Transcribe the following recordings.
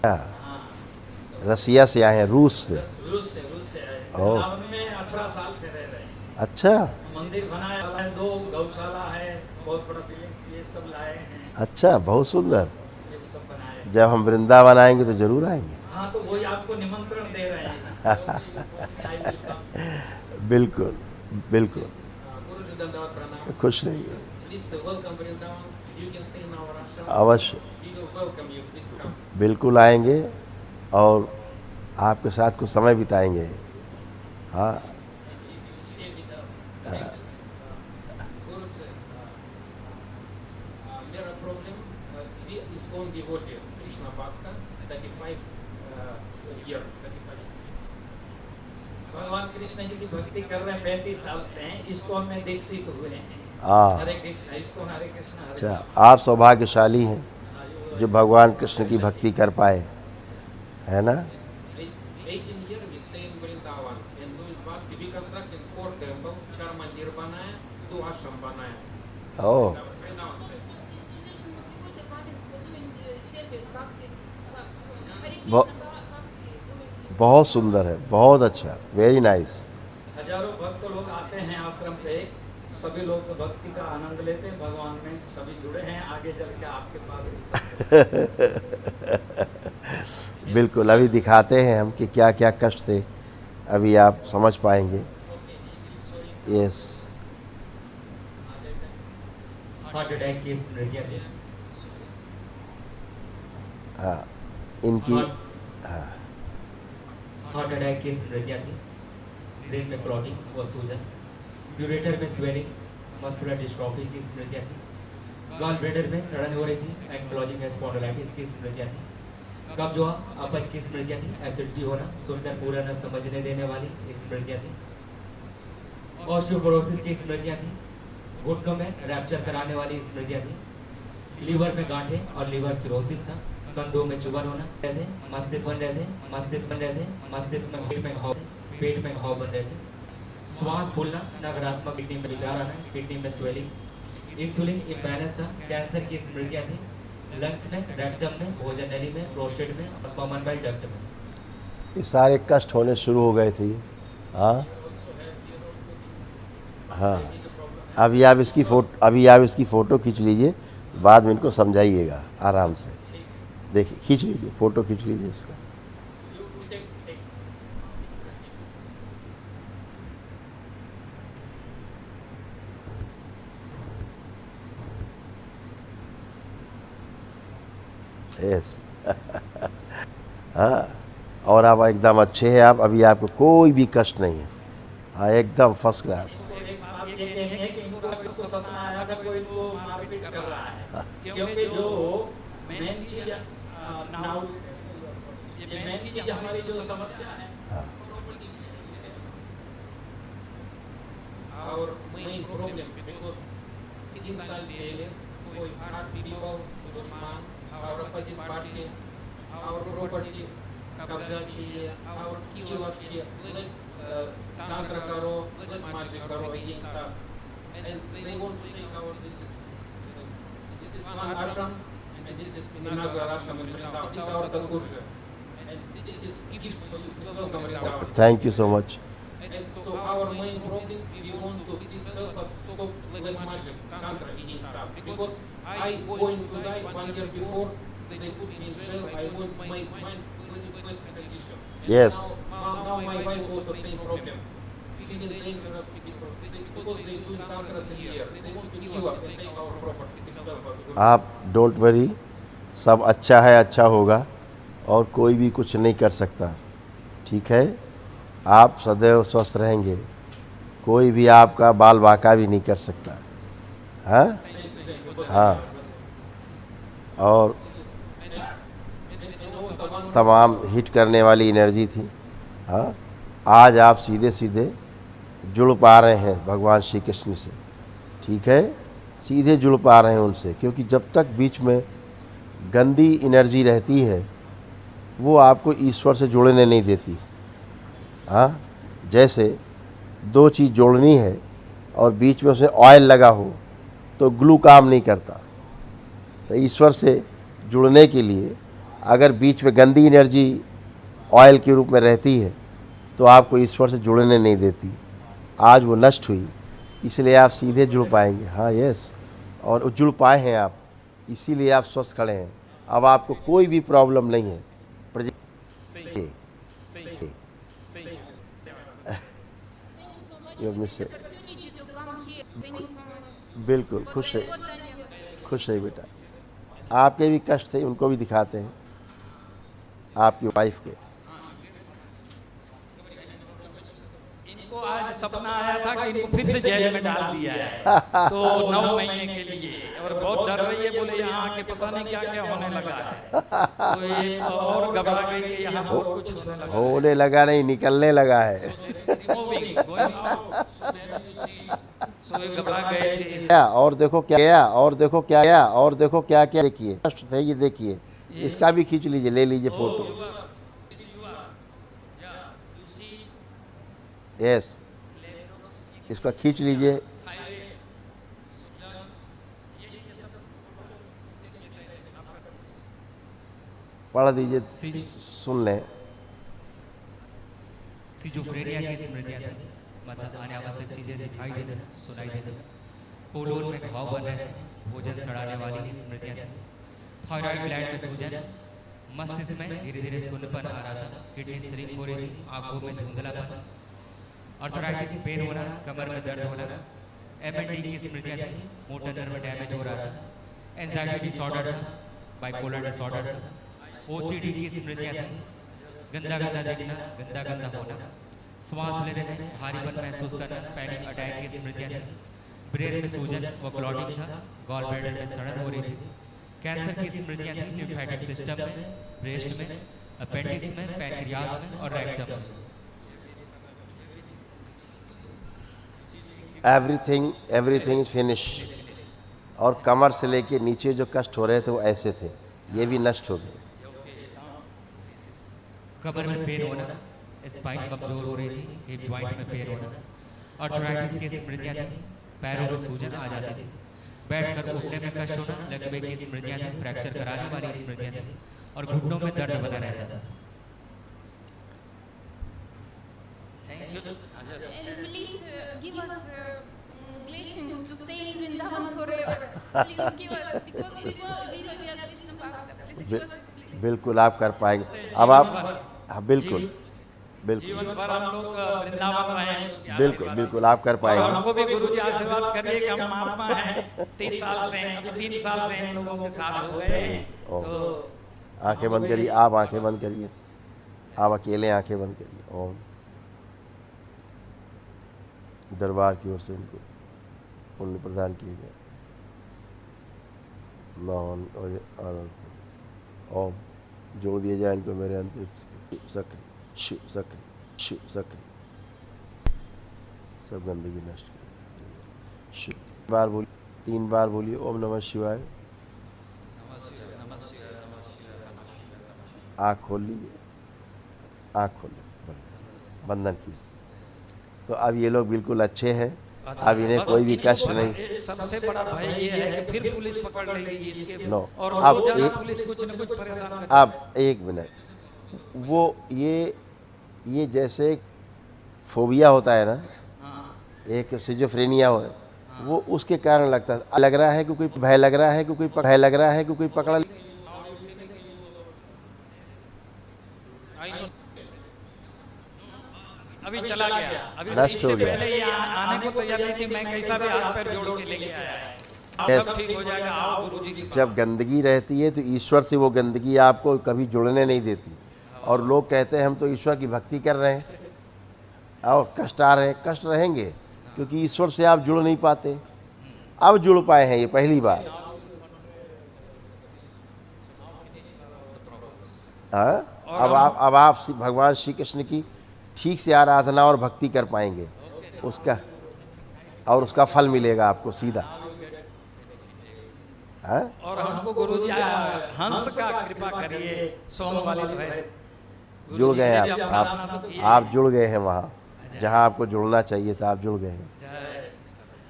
हाँ, रसिया से आए हैं, रूस से? रूस से आए। ओह। वृंदावन में 18 साल से रह रहे हैं। अच्छा मंदिर बनाया हुआ है, 2 गौशाला है, बहुत बड़ा बिल्डिंग, ये सब लाए हैं, अच्छा, बहुत सुंदर। ये सब बनाए हैं। जब हम वृंदावन आएंगे तो जरूर आएंगे। हाँ, तो वही आपको निमंत्रण दे रहे हैं। I will come. बिल्कुल बिल्कुल, गुरु जी दंडवत प्रणाम। खुश रहिए। Please welcome Vrindavan, you can stay in our ashram, अवश्य, we will welcome you, please come. बिल्कुल आएंगे और आपके साथ कुछ समय बिताएंगे। हाँ, मेरा प्रॉब्लम इस्कॉन डिवोटी कृष्णा भक्त 35 ईयर, 35। भगवान कृष्ण जी की भक्ति कर रहे हैं 35 साल से हैं, इस्कॉन में दीक्षित हुए हैं। हरे कृष्णा, इस्कॉन हरे कृष्णा हरे अच्छा, कृष्णा। आप सौभाग्यशाली हैं जो भगवान कृष्ण की भक्ति कर पाए, है ना? 18 years we stay in Vrindavan and doing bhakti. We constructed 4 temples, 4 मंदिर बनाए, 2 आश्रम बनाए। ओह, वृंदावन से। ब- बहुत सुंदर है, बहुत अच्छा, वेरी नाइस। हजारों भक्त लोग आते हैं आश्रम पे, सभी लोग तो भक्ति का आनंद लेते हैं, भगवान में सभी जुड़े हैं, आगे चल के आपके पास भी सब। बिल्कुल, अभी दिखाते हैं हम कि क्या क्या कष्ट थे, अभी आप समझ पाएंगे। यस, हार्ट अटैक की स्मृतियाँ थी। हाँ, इनकी हार्ट अटैक की स्मृतियाँ थी। ब्रेन में क्लॉटिंग व सूजन, यूरेटर में स्वेलिंग, मस्कुलर डिस्ट्रॉफी की स्मृतियाँ थी। गॉल ब्लैडर में सड़न हो रही थी, एंक्लोजिंग स्पॉन्डिलाइटिस की स्मृतियाँ थी। कब्ज हुआ, अपच की स्मृतियाँ थी। एसिडिटी होना, सुनकर पूरा न समझने देने वाली स्मृतियाँ थी। ऑस्टियोपोरोसिस की स्मृतियाँ थी। घुटनों में रैप्चर कराने वाली स्मृतियाँ थी। लीवर में गांठें और लीवर सिरोसिस था। कंधों में चुभन होना रहते, मस्तिष्क बन रहे थे, मस्तिष्क बन रहे थे, मस्तिष्क में पेट में घाव बन रहे थे। श्वास फूलना, नकारात्मक किडनी में विचार आना, किडनी में स्वेलिंग, इंसुलिन इम्बैलेंस था। कैंसर की स्मृतियाँ थी। लंग्स में, रेक्टम में, भोजन नली में, प्रोस्टेट में और कॉमन बेल डक्ट में। ये सारे कष्ट होने शुरू हो गए थे। हाँ हाँ, अभी आप इसकी फ़ोटो खींच लीजिए, बाद में इनको समझाइएगा आराम से। देखिए, खींच लीजिए, फ़ोटो खींच लीजिए इसको। यस हाँ, और आप एकदम अच्छे हैं, आप अभी आपको कोई भी कष्ट नहीं है। हाँ, एकदम फर्स्ट क्लास। एक बात ये कहनी है कि इनको सपना आया था कोई इनको मारपीट कर रहा है, क्योंकि जो मेन चीज नाउ, ये मेन चीज हमारी जो समस्या है हाँ, और मेन प्रॉब्लम, बिकॉज 3 साल पहले कोई पार्टी पीपल, दुश्मन और अपोजिट पार्टी और प्रॉपर्टी कब्जा चाहिए और किलर चाहिए, तंत्र करो, magic करो against us, and they want to take our this is one ashram and this is another ashram in Vrindavan. This is our Talkurja and this is gift for you. This is welcome Vrindavan. Thank you so much. And so our main problem, we want to this help us stop black magic, tantra against us, because I going to die 1 year before they put me in jail. I want my mind with condition. Yes. Now my wife also same problem. Feeling dangerous because they do tantra 3 years. They want to kill us and take our property. This help us. आप don't worry, सब अच्छा है, अच्छा होगा, और कोई भी कुछ नहीं कर सकता। ठीक है, आप सदैव स्वस्थ रहेंगे, कोई भी आपका बाल बाका भी नहीं कर सकता। हाँ हाँ, और तमाम हिट करने वाली एनर्जी थी। हाँ, आज आप सीधे सीधे जुड़ पा रहे हैं भगवान श्री कृष्ण से। ठीक है, सीधे जुड़ पा रहे हैं उनसे, क्योंकि जब तक बीच में गंदी एनर्जी रहती है वो आपको ईश्वर से जुड़ने नहीं देती। हाँ, जैसे 2 चीज़ जोड़नी है और बीच में उसे ऑयल लगा हो तो ग्लू काम नहीं करता। तो ईश्वर से जुड़ने के लिए अगर बीच में गंदी एनर्जी ऑयल के रूप में रहती है तो आपको ईश्वर से जुड़ने नहीं देती। आज वो नष्ट हुई, इसलिए आप सीधे जुड़ पाएंगे। हाँ, यस, और जुड़ पाए हैं आप, इसीलिए आप स्वस्थ खड़े हैं। अब आपको कोई भी प्रॉब्लम नहीं है। बिल्कुल खुश है बेटा। आपके भी कष्ट थे, उनको भी दिखाते हैं, आपकी वाइफ के। इनको आज सपना आया था कि इनको फिर से जेल में डाल दिया है तो 9 महीने के लिए, और बहुत डर रही है, बोले यहाँ आके पता नहीं क्या क्या होने लगा है। तो ये और घबरा गई कि यहाँ बहुत कुछ होने लगा नहीं, निकलने लगा है। घबरा गए थे। क्या और देखो क्या गया, और देखो क्या गया, और देखो क्या क्या। देखिए कष्ट है, ये देखिए, इसका भी खींच लीजिए, ले लीजिए फोटो। यस, इसका खींच लीजिए। पढ़ दीजिए, सुन लें। सिजोफ्रेनिया की स्मृतियां थी, मतलब अनावश्यक चीजें दिखाई देना, सुनाई देना, कोलोन में घाव बन रहे थे, भोजन सड़ाने वाली स्मृतियां थी, थायराइड ग्लैंड में सूजन, मस्तिष्क में धीरे धीरे सुन्नपन आ रहा था, किडनी श्रिंक हो रही थी, आंखों में धुंधलापन, अर्थराइटिस पेन होना, कमर में दर्द होना, MND की स्मृतियां थी, मोटर नर्व डैमेज हो रहा था, एंजाइटी डिसऑर्डर था, बाइपोलर डिसऑर्डर था, OCD की स्मृतियां थी, गंदा गंदा देखना, गंदा गंदा होना, श्वास लेने में भारीपन महसूस करना, पैनिक अटैक की स्मृतियां थी, ब्रेन में सूजन व क्लॉटिंग था, गॉल ब्लैडर में सड़न हो रही थी, कैंसर की स्मृतियां थी, लिम्फेटिक सिस्टम में, ब्रेस्ट में, अपेंडिक्स में, पैंक्रियास में और रेक्टम में। Everything is finish. और कमर से लेके नीचे जो कष्ट हो रहे थे वो ऐसे थे, ये भी नष्ट हो गए। कमर में पेन होना, स्पाइन कमजोर हो रही थी, हिप जॉइंट में पेन होना, अर्थराइटिस की स्मृतियां थी, पैरों में सूजन आ जाती थी, बैठकर उठने में कष्ट होना, लकवे की स्मृतियां थी, फ्रैक्चर कराने वाली स्मृतियां थी और घुटनों में दर्द बना रहता था। Please give us blessings to stay in Vrindavan forever. Please give us, because we are Krishna Bhakta. Please give us this blessing. बिल्कुल आप कर पाएंगे। अब आप, हाँ बिल्कुल बिल्कुल जीवन भर हम लोग वृंदावन रहे। बिल्कुल बिल्कुल आप कर पाएंगे। हमको भी गुरुजी आशीर्वाद करिए कि हम महात्मा हैं, 30 साल से, अभी 3 साल से हम लोगों के साथ हो गए। तो आंखें बंद करिए, आप आंखें बंद करिए, आप अकेले आंखें बंद करिए। ओम। दरबार की ओर से उनको पुण्य प्रदान किए गए। मौन और ओम जोड़ दिए जाए इनको मेरे अंतरिक्ष सक्रिय शिव सक्रिय शिव सक्रिय, सब गंदगी नष्ट कर शिव। 3 बार बोलिए ओम नमः शिवाय। आँख खोल लीजिए, आँख खोल लीजिए, बढ़िया, बंधन खींच। तो अब ये लोग बिल्कुल अच्छे हैं, अब इन्हें कोई भी कष्ट नहीं। सबसे बड़ा भय ये है कि फिर पुलिस पकड़ लेगी इसके। नो, और अब पुलिस कुछ न कुछ परेशान। अब 1 मिनट, वो ये जैसे फोबिया होता है ना, एक सिजोफ्रेनिया हो, वो उसके कारण लगता है। लग रहा है कि कोई भय लग रहा है कि कोई भय लग रहा है कि कोई पकड़ा। अभी चला गया, अभी नष्ट हो गया। पहले ये आने को तैयार नहीं थी, मैं कैसा भी हाथ पैर जोड़ के लेके आया। सब ठीक हो जाएगा, आओ गुरुजी की। जब गंदगी रहती है तो ईश्वर से वो गंदगी आपको कभी जुड़ने नहीं देती। और लोग कहते हैं हम तो ईश्वर की भक्ति कर रहे हैं और कष्ट आ रहे हैं। कष्ट रहेंगे क्योंकि ईश्वर से आप जुड़ नहीं पाते। अब जुड़ पाए हैं, ये पहली बार। अब आप भगवान श्री कृष्ण की ठीक से आराधना और भक्ति कर पाएंगे, उसका फल मिलेगा आपको सीधा। और हमको गुरुजी हंस का कृपा करिए, सोम वाली तो है। जुड़ गए हैं आप जुड़ गए हैं वहाँ जहाँ आपको जुड़ना चाहिए था, आप जुड़ गए हैं।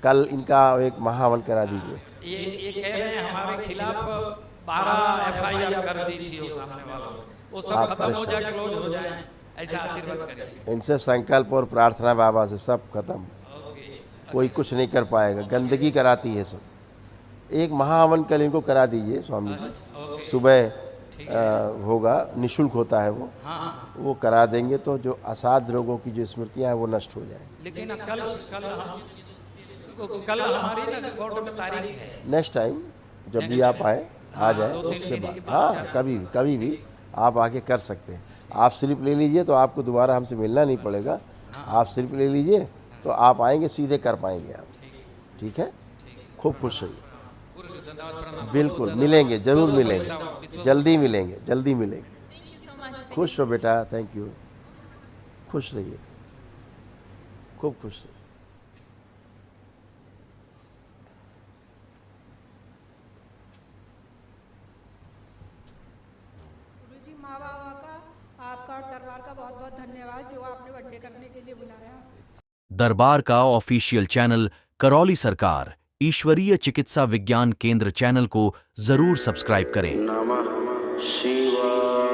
कल इनका एक महावन करा दीजिए। ये कह रहे हैं हमारे खिलाफ 12 FIR कर दी थी वो सामने वालों ने, वो सब खत्म हो जाए, क्लोज हो जाए, ऐसा आशीर्वाद करिए। इनसे संकल्प और प्रार्थना बाबा से सब खत्म, कोई कुछ नहीं कर पाएगा, गंदगी कराती है सब। एक महाहवन कल इनको करा दीजिए स्वामी जी, सुबह होगा, निशुल्क होता है वो करा देंगे तो जो असाध रोगों की जो स्मृतियां हैं वो नष्ट हो जाए। लेकिन कल हमारी ना कोर्ट में तारीख है, नेक्स्ट टाइम जब भी आप आए आ जाए, उसके बाद हाँ कभी भी आप आके कर सकते हैं। आप स्लिप ले लीजिए तो आपको दोबारा हमसे मिलना नहीं पड़ेगा, आप स्लिप ले लीजिए तो आप आएंगे सीधे कर पाएंगे आप, ठीक है। खूब खुश रहिए, बिल्कुल मिलेंगे, जरूर मिलेंगे, जल्दी मिलेंगे, जल्दी मिलेंगे। Thank you so much. खुश रहो बेटा, थैंक यू, खुश रहिए, खूब खुश रहिए। गुरुजी, माँ बाबा का, आपका और दरबार का बहुत बहुत धन्यवाद जो आपने वनडे करने के लिए बुलाया। दरबार का ऑफिशियल चैनल करौली सरकार ईश्वरीय चिकित्सा विज्ञान केंद्र चैनल को जरूर सब्सक्राइब करें। नमः शिवाय।